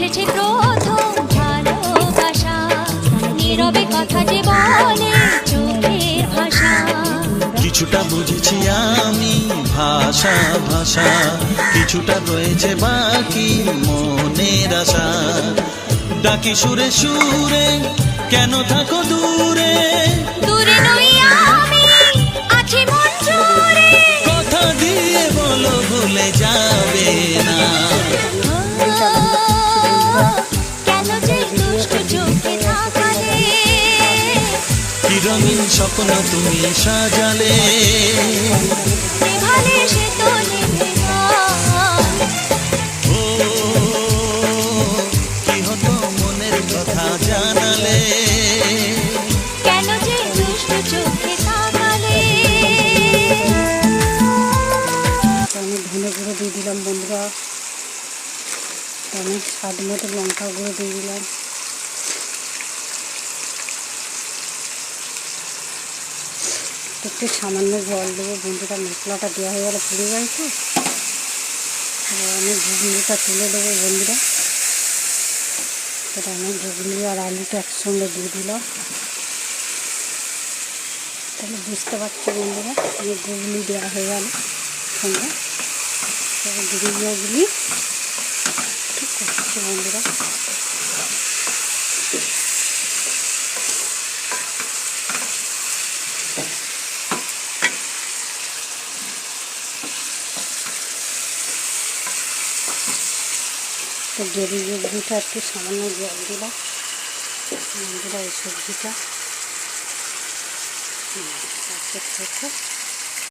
এসেছে প্রথম ভালোবাসা, নীরবে কথা যে বলে চোখের ভাষা। কিছুটা বুঝেছি আমি ভাষা ভাষা, কিছুটা রয়েছে বাকি মনের আশা। ডাকি সুরে সুরে কেন থাকো দূরে, দূরে নই আমি আছি মন জুড়ে। কথা দিয়ে বলো ভুলে যাবে না। কেন যে দুষ্টু চোখে তাকালে, কি রঙিন স্বপ্ন তুমি সাজালে, নেভালে সে তো নেবে না। ও কি হতো মনের কথা জানালে, কেন যে দুষ্টু চোখে তাকালে। আমি ধনে গুঁড়ো দিয়ে দিলাম বন্ধুরা, আমি স্বাদ মতো লঙ্কা গুঁড়ো দিয়ে দিলাম। একটু সামান্য জল দেবো বন্ধুরা, মশলাটা দেওয়া হয়ে গেলে পুড়ে যায় তো। আমি ঘুগনিটা তুলে দেবো বন্ধুরা। সেটা আমি ঘুগনি আর আলুটা একসঙ্গে দিয়ে দিলাম। তাহলে বুঝতে পারছো বন্ধুরা, আমি ঘুগনি দেওয়া হয়ে গেল সঙ্গে ঘুগনিগুলি ঠিক করছি বন্ধুরা। তো সবজিটা একটু সামান্য জল দিলাম বন্ধুরা, এই সবজিটা